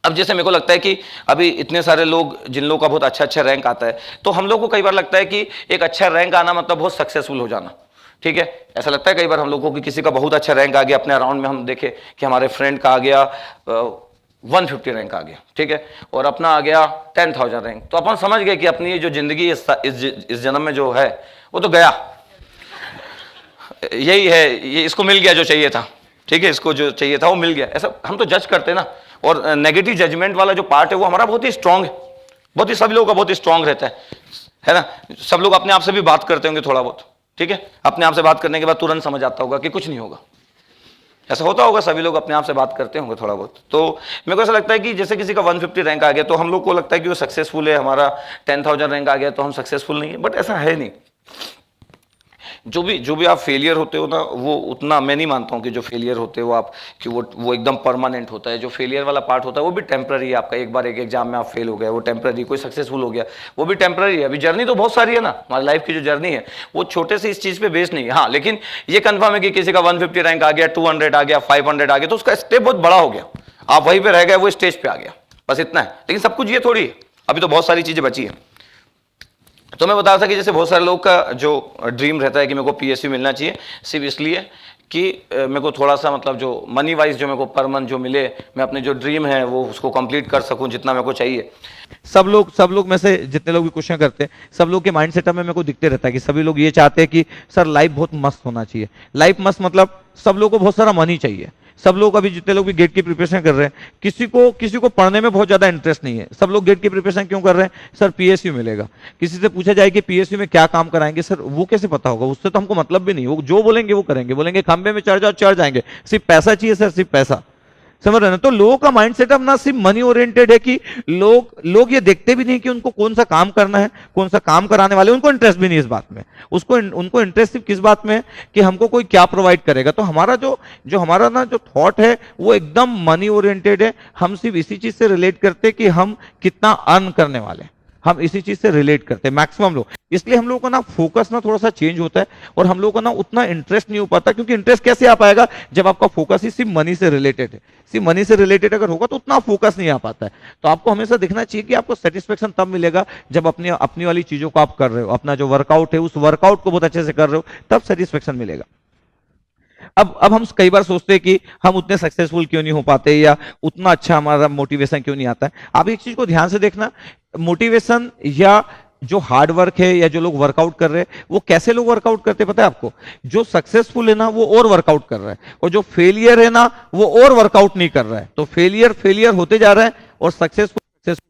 अब जैसे मेरे को लगता है कि अभी इतने सारे लोग, जिन लोगों का बहुत अच्छा रैंक आता है, तो हम लोग को कई बार लगता है कि एक अच्छा रैंक आना मतलब बहुत सक्सेसफुल हो जाना, ठीक है। ऐसा लगता है कई बार हम लोगों को कि किसी का बहुत अच्छा रैंक आ गया, अपने अराउंड में हम देखे कि हमारे फ्रेंड का आ गया 150 रैंक आ गया, ठीक है, और अपना आ गया 10,000 रैंक, तो अपन समझ गए कि अपनी ये जो जिंदगी इस जन्म में जो है वो तो गया, यही है, ये इसको मिल गया जो चाहिए था, ठीक है, इसको जो चाहिए था वो मिल गया। ऐसा हम तो जज करते हैं ना, और नेगेटिव जजमेंट वाला जो पार्ट है वो हमारा बहुत ही स्ट्रांग है, बहुत ही सभी लोगों का बहुत ही स्ट्रांग रहता है ना। सब लोग अपने आप से भी बात करते होंगे थोड़ा बहुत, ठीक है, अपने आप से बात करने के बाद तुरंत समझ आता होगा कि कुछ नहीं होगा, ऐसा होता होगा, सभी लोग अपने आप से बात करते होंगे थोड़ा बहुत। तो मेरे को ऐसा लगता है कि जैसे किसी का 150 रैंक आ गया तो हम लोग को लगता है कि वो सक्सेसफुल है, हमारा 10,000 रैंक आ गया तो हम सक्सेसफुल नहीं है, बट ऐसा है नहीं। जो भी आप फेलियर होते हो ना, वो उतना मैं नहीं मानता हूँ कि जो फेलियर होते हो आप कि वो एकदम परमानेंट होता है। जो फेलियर वाला पार्ट होता है वो भी टेम्पररी है आपका। एक बार एक एग्जाम में आप फेल हो गए, वो टेम्पररी। कोई सक्सेसफुल हो गया, वो भी टेम्पररी है। अभी जर्नी तो बहुत सारी है ना, हमारी लाइफ की जो जर्नी है वो छोटे से इस चीज़ पे बेस्ड नहीं है। हाँ, लेकिन ये कंफर्म है कि किसी का 150 रैंक आ गया, 200 आ गया, 500 आ गया तो उसका स्टेप बहुत बड़ा हो गया, आप वहीं पर रह गए, वो स्टेज पे आ गया, बस इतना है। लेकिन सब कुछ ये थोड़ी है, अभी तो बहुत सारी चीज़ें बची है। तो मैं बता रहा था कि जैसे बहुत सारे लोग का जो ड्रीम रहता है कि मेरे को पीएसयू मिलना चाहिए सिर्फ इसलिए कि मेरे को थोड़ा सा मतलब जो मनी वाइज जो मेरे को पर मंथ जो मिले, मैं अपने जो ड्रीम है वो उसको कंप्लीट कर सकूं जितना मेरे को चाहिए। सब लोग में से जितने लोग भी क्वेश्चन करते हैं, सब लोग के माइंड सेटअप में मेरे को दिखते रहता है कि सभी लोग ये चाहते हैं कि सर लाइफ बहुत मस्त होना चाहिए। लाइफ मस्त मतलब सब लोग को बहुत सारा मनी चाहिए। सब लोग अभी जितने लोग भी गेट की प्रिपरेशन कर रहे हैं, किसी को पढ़ने में बहुत ज्यादा इंटरेस्ट नहीं है। सब लोग गेट की प्रिपरेशन क्यों कर रहे हैं? सर पीएसयू मिलेगा। किसी से पूछा जाए कि पीएसयू में क्या काम कराएंगे, सर वो कैसे पता होगा, उससे तो हमको मतलब भी नहीं। वो जो बोलेंगे वो करेंगे, बोलेंगे खंबे में चढ़ जाओ, चढ़ जाएंगे। सिर्फ पैसा चाहिए सर, सिर्फ पैसा। समझ रहे ना? तो लोगों का माइंड सेटअप ना सिर्फ मनी ओरिएंटेड है कि लोग ये देखते भी नहीं कि उनको कौन सा काम करना है, कौन सा काम कराने वाले, उनको इंटरेस्ट भी नहीं इस बात में। उनको इंटरेस्ट सिर्फ किस बात में है कि हमको कोई क्या प्रोवाइड करेगा। तो हमारा जो हमारा ना जो थॉट है वो एकदम मनी ओरिएंटेड है। हम सिर्फ इसी चीज से रिलेट करते हैं कि हम कितना अर्न करने वाले हैं, हम इसी चीज से रिलेट करते हैं मैक्सिमम लोग। इसलिए हम लोगों का ना फोकस ना थोड़ा सा चेंज होता है और हम लोगों का ना उतना इंटरेस्ट नहीं हो पाता। क्योंकि इंटरेस्ट कैसे आ पाएगा जब आपका फोकस ही सिर्फ मनी से रिलेटेड है। सिर्फ मनी से रिलेटेड अगर होगा तो उतना फोकस नहीं आ पाता है। तो आपको हमेशा देखना चाहिए कि आपको सेटिस्फेक्शन तब मिलेगा जब अपनी वाली चीजों को आप कर रहे हो, अपना जो वर्कआउट है उस वर्कआउट को बहुत अच्छे से कर रहे हो, तब सेटिस्फेक्शन मिलेगा। अब हम कई बार सोचते हैं कि हम उतने सक्सेसफुल क्यों नहीं हो पाते या उतना अच्छा हमारा मोटिवेशन क्यों नहीं आता है। आप एक चीज को ध्यान से देखना, मोटिवेशन या जो हार्ड वर्क है या जो लोग वर्कआउट कर रहे हैं, वो कैसे लोग वर्कआउट करते हैं पता है आपको? जो सक्सेसफुल है ना वो और वर्कआउट कर रहा है, और जो फेलियर है ना वो और वर्कआउट नहीं कर रहा है। तो फेलियर होते जा रहा है और सक्सेसफुल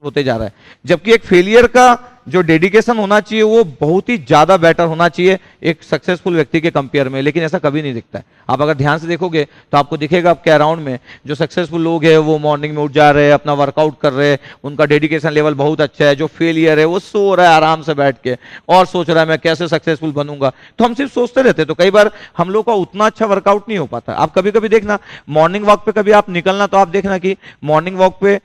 होते जा रहा है। जबकि एक फेलियर का जो डेडिकेशन होना चाहिए वो बहुत ही ज्यादा बेटर होना चाहिए एक सक्सेसफुल व्यक्ति के कंपेयर में, लेकिन ऐसा कभी नहीं दिखता है। आप अगर ध्यान से देखोगे तो आपको दिखेगा आपके अराउंड में जो सक्सेसफुल लोग हैं वो मॉर्निंग में उठ जा रहे हैं, अपना वर्कआउट कर रहे हैं, उनका डेडिकेशन लेवल बहुत अच्छा है। जो फेलियर है वो सो रहा है आराम से बैठ के और सोच रहा है मैं कैसे सक्सेसफुल बनूंगा। तो हम सिर्फ सोचते रहते हैं, तो कई बार हम लोग का उतना अच्छा वर्कआउट नहीं हो पाता। आप कभी कभी देखना मॉर्निंग वॉक पे कभी आप निकलना, तो आप देखना कि मॉर्निंग वॉक पे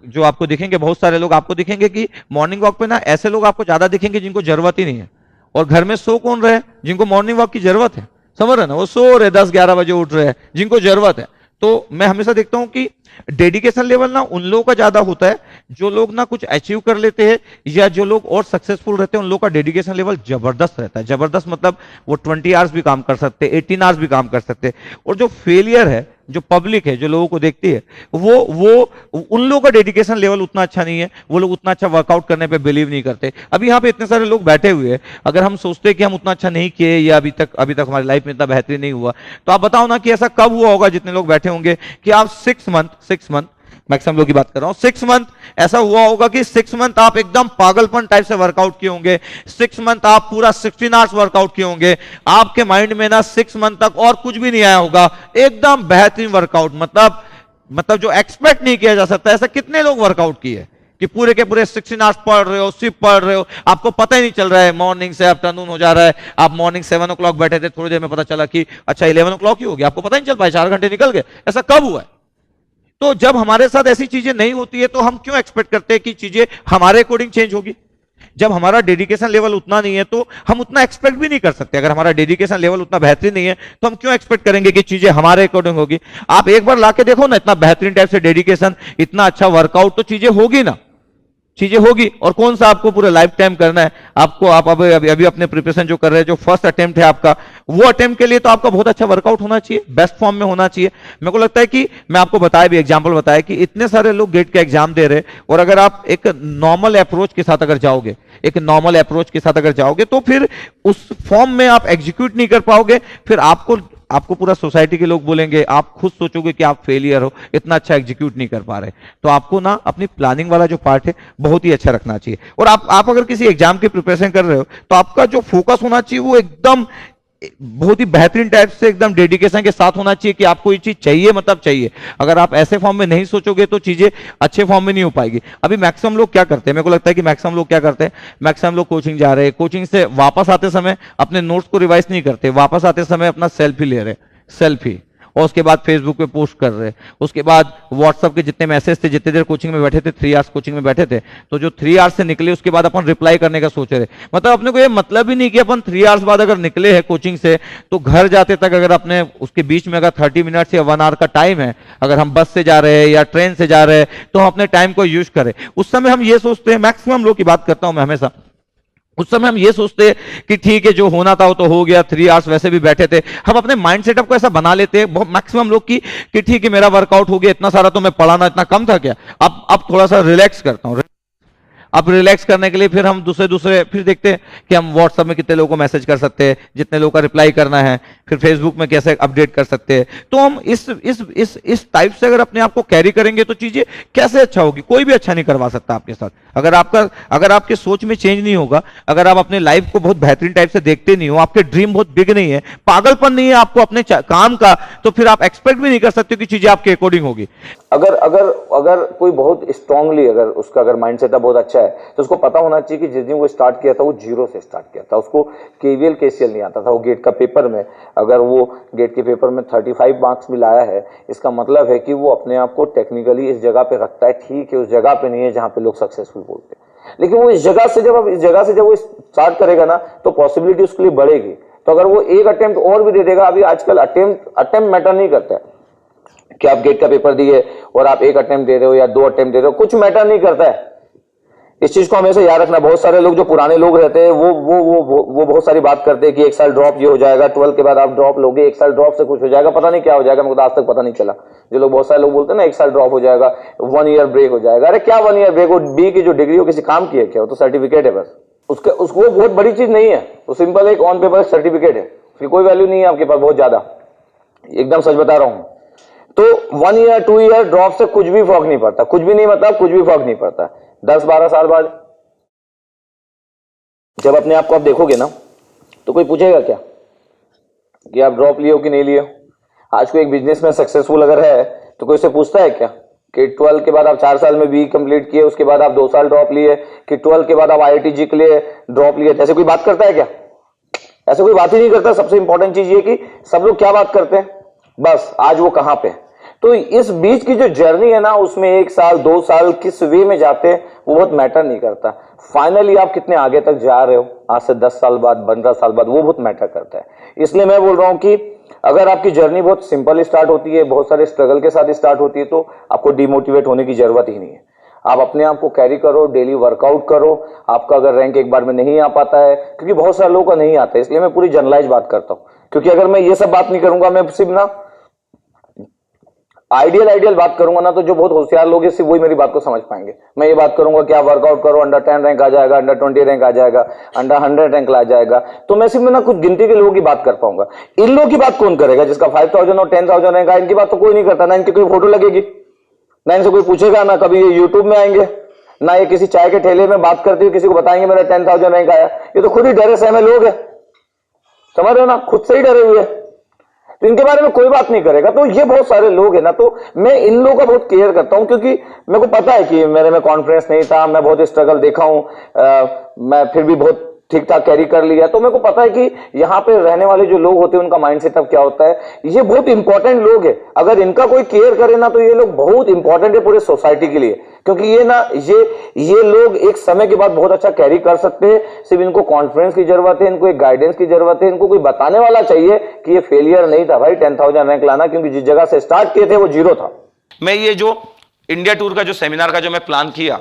जो आपको दिखेंगे बहुत सारे लोग आपको दिखेंगे कि मॉर्निंग वॉक पे ना ऐसे लोग आपको ज्यादा दिखेंगे जिनको जरूरत ही नहीं है। और घर में सो कौन रहे? जिनको मॉर्निंग वॉक की जरूरत है। समझ रहे ना? वो सो रहे 10-11 बजे उठ रहे हैं जिनको जरूरत है। तो मैं हमेशा देखता हूं कि डेडिकेशन लेवल ना उन लोगों का ज्यादा होता है जो लोग ना कुछ अचीव कर लेते हैं या जो लोग और सक्सेसफुल रहते हैं, उन लोगों का डेडिकेशन लेवल जबरदस्त रहता है। जबरदस्त मतलब वो 20 आवर्स भी काम कर सकते हैं, 18 आवर्स भी काम कर सकते हैं। और जो फेलियर है, जो पब्लिक है, जो लोगों को देखती है, वो उन लोगों का डेडिकेशन लेवल उतना अच्छा नहीं है। वो लोग उतना अच्छा वर्कआउट करने पे बिलीव नहीं करते। अभी यहाँ पे इतने सारे लोग बैठे हुए हैं, अगर हम सोचते हैं कि हम उतना अच्छा नहीं किए या अभी तक हमारी लाइफ में इतना बेहतरीन नहीं हुआ, तो आप बताओ ना कि ऐसा कब हुआ होगा जितने लोग बैठे होंगे कि आप 6 मंथ मैक्सिमम लोग की बात कर रहा हूं, 6 मंथ ऐसा हुआ होगा कि 6 मंथ आप एकदम पागलपन टाइप से वर्कआउट किए होंगे। 6 मंथ आप पूरा 16 आवर्स वर्कआउट किए होंगे। आपके माइंड में ना 6 मंथ तक और कुछ भी नहीं आया होगा, एकदम बेहतरीन वर्कआउट, मतलब जो एक्सपेक्ट नहीं किया जा सकता। ऐसा कितने लोग वर्कआउट किए कि पूरे के पूरे 16 आवर्स पढ़ रहे हो, सिर्फ पढ़ रहे हो, आपको पता ही नहीं चल रहा है मॉर्निंग से आफ्टरनून हो जा रहा है। आप मॉर्निंग 7 o'clock बैठे थे, थोड़ी देर में पता चला कि अच्छा 11 o'clock ही हो गया, आपको पता नहीं चल पाया, 4 घंटे निकल गए। ऐसा कब हुआ है? तो जब हमारे साथ ऐसी चीजें नहीं होती है तो हम क्यों एक्सपेक्ट करते हैं कि चीजें हमारे अकॉर्डिंग चेंज होगी? जब हमारा डेडिकेशन लेवल उतना नहीं है तो हम उतना एक्सपेक्ट भी नहीं कर सकते। अगर हमारा डेडिकेशन लेवल उतना बेहतरीन नहीं है तो हम क्यों एक्सपेक्ट करेंगे कि चीजें हमारे अकॉर्डिंग होगी? आप एक बार लाके देखो ना, इतना बेहतरीन टाइप से डेडिकेशन, इतना अच्छा वर्कआउट, तो चीजें होगी ना, चीजें होगी। और कौन सा आपको पूरे लाइफ टाइम करना है आपको? आप अभी अपने प्रिपरेशन जो कर रहे हैं, जो फर्स्ट अटेम्प्ट है आपका, वो अटेम्प्ट के लिए तो आपका बहुत अच्छा वर्कआउट होना चाहिए, बेस्ट फॉर्म में होना चाहिए। मेरे को लगता है कि मैं आपको बताया भी, एग्जांपल बताया कि इतने सारे लोग गेट का एग्जाम दे रहे, और अगर आप एक नॉर्मल अप्रोच के साथ अगर जाओगे, तो फिर उस फॉर्म में आप एग्जीक्यूट नहीं कर पाओगे। फिर आपको पूरा सोसाइटी के लोग बोलेंगे, आप खुद सोचोगे कि आप फेलियर हो, इतना अच्छा एग्जीक्यूट नहीं कर पा रहे। तो आपको ना अपनी प्लानिंग वाला जो पार्ट है बहुत ही अच्छा रखना चाहिए। और आप अगर किसी एग्जाम की प्रिपरेशन कर रहे हो तो आपका जो फोकस होना चाहिए वो एकदम बहुत ही बेहतरीन टाइप से एकदम डेडिकेशन के साथ होना चाहिए कि आपको ये चीज चाहिए मतलब चाहिए। अगर आप ऐसे फॉर्म में नहीं सोचोगे तो चीजें अच्छे फॉर्म में नहीं हो पाएगी। अभी मैक्सिमम लोग क्या करते हैं, मेरे को लगता है कि मैक्सिमम लोग क्या करते हैं, मैक्सिमम लोग कोचिंग जा रहे हैं, कोचिंग से वापस आते समय अपने नोट्स को रिवाइज नहीं करते, वापस आते समय अपना सेल्फी ले रहे, सेल्फी, और उसके बाद फेसबुक पे पोस्ट कर रहे, उसके बाद व्हाट्सएप के जितने मैसेज थे, जितने देर कोचिंग में बैठे थे, 3 आवर्स कोचिंग में बैठे थे, तो जो 3 आवर्स से निकले उसके बाद अपन रिप्लाई करने का सोच रहे, मतलब अपने को ये मतलब ही नहीं कि अपन 3 आवर्स बाद अगर निकले हैं कोचिंग से तो घर जाते तक अगर अपने उसके बीच में अगर 30 मिनट्स या 1 आवर का टाइम है, अगर हम बस से जा रहे हैं या ट्रेन से जा रहे हैं तो हम अपने टाइम को यूज करें। उस समय हम ये सोचते हैं, मैक्सिमम लोग की बात करता हूं मैं हमेशा, उस समय हम ये सोचते हैं कि ठीक है जो होना था वो तो हो गया, 3 आवर्स वैसे भी बैठे थे, हम अपने माइंड सेटअप को ऐसा बना लेते हैं बहुत मैक्सिमम लोग की कि ठीक है मेरा वर्कआउट हो गया, इतना सारा तो मैं पढ़ाना इतना कम था क्या, अब थोड़ा सा रिलैक्स करता हूं। अब रिलैक्स करने के लिए फिर हम दूसरे फिर देखते हैं कि हम व्हाट्सएप में कितने लोगों को मैसेज कर सकते हैं, जितने लोगों का रिप्लाई करना है, फिर फेसबुक में कैसे अपडेट कर सकते हैं। तो हम इस टाइप से अगर अपने आप को कैरी करेंगे तो चीजें कैसे अच्छा होगी, कोई भी अच्छा नहीं करवा सकता आपके साथ। अगर आपके सोच में चेंज नहीं होगा, अगर आप अपने लाइफ को बहुत बेहतरीन टाइप से देखते नहीं हो, आपके ड्रीम बहुत बिग नहीं है, पागलपन नहीं है आपको अपने काम का, तो फिर आप एक्सपेक्ट भी नहीं कर सकते कि चीजें आपके अकॉर्डिंग होगी। अगर कोई बहुत स्ट्रांगली अगर उसका अगर माइंड सेटअप बहुत अच्छा है तो उसको पता होना चाहिए कि जिस दिन वो स्टार्ट किया था वो 0 से स्टार्ट किया था, उसको केवीएल केसीएल नहीं आता था। वो गेट का पेपर में अगर वो गेट के पेपर में 35 मार्क्स भी लाया है, इसका मतलब है कि वो अपने आप को टेक्निकली इस जगह पे रखता है, ठीक है उस जगह पे नहीं है जहां पे लोग सक्सेसफुल बोलते हैं, लेकिन वो इस जगह से जब वो स्टार्ट करेगा ना तो पॉसिबिलिटी उसके लिए बढ़ेगी। तो अगर वो एक अटेम्प्ट और भी दे देगा, अभी आजकल अटेम्प्ट मैटर नहीं करता है कि आप गेट का पेपर दिए और आप 1 अटेम्प्ट दे रहे हो या 2 अटेम्प्ट दे रहे हो, कुछ मैटर नहीं करता है। इस चीज को हमेशा याद रखना। बहुत सारे लोग जो पुराने लोग रहते हैं वो बहुत सारी बात करते हैं कि 1 साल ड्रॉप ये हो जाएगा, 12 के बाद आप ड्रॉप लोगे, 1 साल ड्रॉप से कुछ हो जाएगा, पता नहीं क्या हो जाएगा, मुझे तो आज तक पता नहीं चला। जो लोग बहुत सारे लोग बोलते हैं ना 1 साल ड्रॉप हो जाएगा, 1 ईयर ब्रेक हो जाएगा, अरे क्या 1 ईयर ब्रेक हो, बी की जो डिग्री हो किसी काम की है क्या, वो तो सर्टिफिकेट है बस, उसको बहुत बड़ी चीज नहीं है, वो सिंपल एक ऑन पेपर सर्टिफिकेट है, उसकी कोई वैल्यू नहीं है आपके पास बहुत ज्यादा, एकदम सच बता रहा हूं। तो 1 ईयर 2 ईयर ड्रॉप से कुछ भी फर्क नहीं पड़ता, कुछ भी नहीं, मतलब कुछ भी फर्क नहीं पड़ता। 10-12 साल बाद जब अपने आप को आप देखोगे ना तो कोई पूछेगा क्या कि आप ड्रॉप लिए हो कि नहीं लिए हो। आज कोई एक बिजनेस में सक्सेसफुल अगर है तो कोई उससे पूछता है क्या कि 12 के बाद आप 4 साल में बी कंप्लीट किए, उसके बाद आप 2 साल ड्रॉप लिए, कि 12 के बाद आप IIT के लिए ड्रॉप लिए, ऐसे कोई बात करता है क्या? ऐसे कोई बात ही नहीं करता। सबसे इंपॉर्टेंट चीज ये कि सब लोग क्या बात करते हैं, बस आज वो कहां पे। तो इस बीच की जो जर्नी है ना, उसमें 1 साल 2 साल किस वे में जाते हैं वो बहुत मैटर नहीं करता। फाइनली आप कितने आगे तक जा रहे हो आज से 10 साल बाद 15 साल बाद, वो बहुत मैटर करता है। इसलिए मैं बोल रहा हूं कि अगर आपकी जर्नी बहुत सिंपल स्टार्ट होती है, बहुत सारे स्ट्रगल के साथ स्टार्ट होती है, तो आपको डिमोटिवेट होने की जरूरत ही नहीं है। आप अपने आप को कैरी करो, डेली वर्कआउट करो। आपका अगर रैंक एक बार में नहीं आ पाता है, क्योंकि बहुत सारे लोगों का नहीं आता है, इसलिए मैं पूरी जनरलाइज बात करता हूं, क्योंकि अगर मैं ये सब बात नहीं करूंगा, मैं सिर्फ ना आइडियल बात करूंगा ना, तो जो बहुत होशियार लोग हैं सिर्फ वही मेरी बात को समझ पाएंगे। मैं ये बात करूंगा कि आप वर्कआउट करो, अंडर 10 रैंक आ जाएगा, अंडर 20 रैंक आ जाएगा, अंडर 100 रैंक आ जाएगा, तो मैं सिर्फ ना कुछ गिनती के लोगों की बात कर पाऊंगा। इन लोगों की बात कौन करेगा जिसका 5000 और 10,000 रैंक है? इनकी बात तो कोई नहीं करता, ना इनकी कोई फोटो लगेगी, ना इनसे कोई पूछेगा, ना कभी ये यूट्यूब में आएंगे, ना ये किसी चाय के ठेले में बात करते हुए किसी को बताएंगे मेरा 10,000 रैंक आया। ये तो खुद ही डरे सहमे लोग है, समझ रहे हो ना, खुद से ही डरे हुए, तो इनके बारे में कोई बात नहीं करेगा। तो ये बहुत सारे लोग हैं ना, तो मैं इन लोगों का बहुत केयर करता हूं, क्योंकि मेरे को पता है कि मेरे में कॉन्फिडेंस नहीं था, मैं बहुत स्ट्रगल देखा हूं, मैं फिर भी बहुत ठीक ठाक कैरी कर लिया। तो मेरे को पता है कि यहाँ पे रहने वाले जो लोग होते हैं उनका माइंड सेटअप क्या होता है। ये बहुत इंपॉर्टेंट लोग हैं, अगर इनका कोई केयर करे ना तो ये लोग बहुत इंपॉर्टेंट है पूरे सोसाइटी के लिए, क्योंकि ये लोग एक समय के बाद बहुत अच्छा कैरी कर सकते हैं। सिर्फ इनको कॉन्फिडेंस की जरूरत है, इनको एक गाइडेंस की जरूरत है, इनको कोई बताने वाला चाहिए कि ये फेलियर नहीं था भाई 10,000 रैंक लाना, क्योंकि जिस जगह से स्टार्ट किए थे वो 0 था। मैं ये जो इंडिया टूर का जो सेमिनार का जो मैं प्लान किया,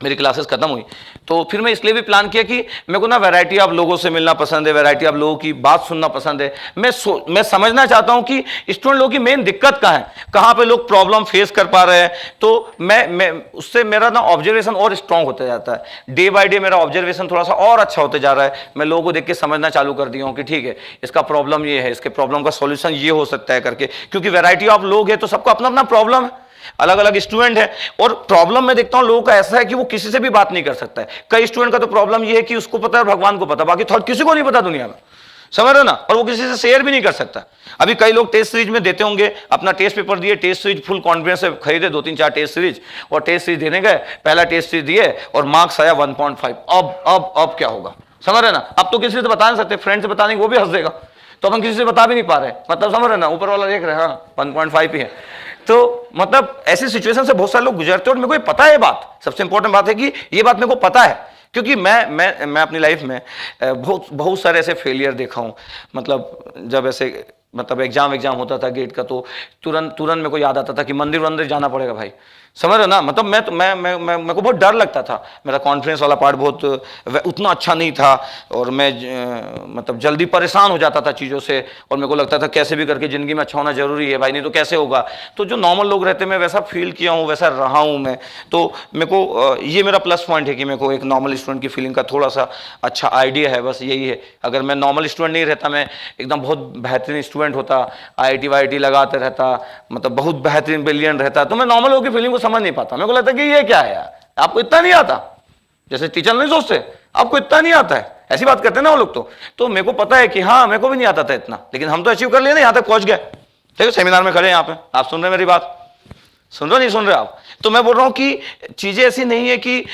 मेरी क्लासेस खत्म हुई, तो फिर मैं इसलिए भी प्लान किया कि मेरे को ना वैरायटी ऑफ लोगों से मिलना पसंद है, वैरायटी ऑफ लोगों की बात सुनना पसंद है। मैं समझना चाहता हूं कि स्टूडेंट लोगों की मेन दिक्कत कहाँ है, कहाँ पे लोग प्रॉब्लम फेस कर पा रहे हैं। तो मैं उससे मेरा ना ऑब्जर्वेशन और स्ट्रांग होता जाता है, डे बाय डे मेरा ऑब्जर्वेशन थोड़ा सा और अच्छा होते जा रहा है। मैं लोगों को देख के समझना चालू कर दिया हूँ कि ठीक है इसका प्रॉब्लम ये है, इसके प्रॉब्लम का सॉल्यूशन ये हो सकता है करके, क्योंकि वैरायटी ऑफ लोग है तो सबको अपना अपना प्रॉब्लम है, अलग अलग स्टूडेंट है। और प्रॉब्लम मैं देखता हूं लोगों का ऐसा है कि वो किसी से भी बात नहीं कर सकता है। कई स्टूडेंट का तो प्रॉब्लम ये है कि उसको पता है और भगवान को पता, बाकी थॉट किसी को नहीं पता दुनिया में। समझ रहे हो ना, और वो किसी से शेयर भी नहीं कर सकता। अभी कई लोग टेस्ट सीरीज में देते होंगे, अपना टेस्ट पेपर दिए, टेस्ट सीरीज फुल कॉन्फिडेंस से खरीदे 2-3-4 टेस्ट सीरीज, और टेस्ट सीरीज देने गए, पहला टेस्ट सीरीज दिए और मार्क्स आया 1.5। अब क्या होगा, समझ रहे ना। अब तो किसी से बता नहीं सकते, फ्रेंड से बताने वो भी हंस देगा, तो अपन किसी से बता भी नहीं पा रहे, मतलब समझ रहे ना, ऊपर वाला देख रहे हैं हाँ 1.5 ही है। तो मतलब ऐसी सिचुएशन से बहुत सारे लोग गुजरते हैं, और मेरे को ये पता है बात, सबसे इंपॉर्टेंट बात है कि ये बात मेरे को पता है, क्योंकि मैं अपनी लाइफ में बहुत सारे ऐसे फेलियर देखा हूं। मतलब जब ऐसे मतलब एग्जाम होता था गेट का, तो तुरंत मेरे को याद आता था कि मंदिर जाना पड़ेगा भाई, समझ रहे हो ना। मतलब मेरे को बहुत डर लगता था, मेरा कॉन्फिडेंस वाला पार्ट बहुत उतना अच्छा नहीं था, और मैं मतलब जल्दी परेशान हो जाता था चीज़ों से, और मेरे को लगता था कैसे भी करके ज़िंदगी में अच्छा होना जरूरी है भाई, नहीं तो कैसे होगा। तो जो नॉर्मल लोग रहते हैं, मैं वैसा फील किया हूँ, वैसा रहा हूँ मैं। तो मेरे को ये मेरा प्लस पॉइंट है कि मेरे को एक नॉर्मल स्टूडेंट की फीलिंग का थोड़ा सा अच्छा आइडिया है, बस यही है। अगर मैं नॉर्मल स्टूडेंट नहीं रहता, मैं एकदम बहुत बेहतरीन स्टूडेंट होता, IIT वाईटी लगाते रहता, मतलब बहुत बेहतरीन ब्रिलियंट रहता, तो मैं नॉर्मल लोगों की फीलिंग को समझ नहीं पाता। मेरे को लगता है कि ये क्या है यार, आपको इतना नहीं आता, जैसे टीचर नहीं सोचते आपको इतना नहीं आता है, ऐसी बात करते हैं ना वो लोग। तो मेरे को पता है कि हाँ मेरे को भी नहीं आता था इतना, लेकिन हम तो अचीव कर लिए ना, यहाँ तक पहुंच गए। ठीक है, सेमिनार में खड़े यहाँ पे, आप सुन रहे मेरी बात, सुन रहे नहीं सुन रहे आप। तो मैं बोल रहा हूँ कि चीजें ऐसी नहीं है कि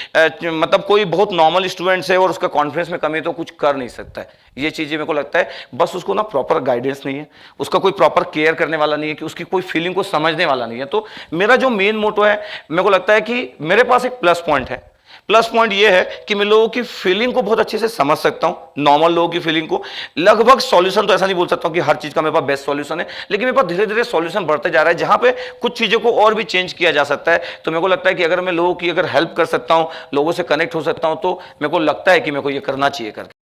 मतलब कोई बहुत नॉर्मल स्टूडेंट है और उसका कॉन्फिडेंस में कमी है तो कुछ कर नहीं सकता है। ये चीजें मेरे को लगता है बस उसको ना प्रॉपर गाइडेंस नहीं है, उसका कोई प्रॉपर केयर करने वाला नहीं है, कि उसकी कोई फीलिंग को समझने वाला नहीं है। तो मेरा जो मेन मोटो है, मेरे को लगता है कि मेरे पास एक प्लस पॉइंट है। प्लस पॉइंट ये है कि मैं लोगों की फीलिंग को बहुत अच्छे से समझ सकता हूं, नॉर्मल लोगों की फीलिंग को। लगभग सॉल्यूशन तो ऐसा नहीं बोल सकता हूं कि हर चीज का मेरे पास बेस्ट सॉल्यूशन है, लेकिन मेरे पास धीरे धीरे सॉल्यूशन बढ़ते जा रहा है, जहां पे कुछ चीजों को और भी चेंज किया जा सकता है। तो मेरे को लगता है कि अगर मैं लोगों की अगर हेल्प कर सकता हूं, लोगों से कनेक्ट हो सकता हूं, तो मेरे को लगता है कि मेरे को ये करना चाहिए करके।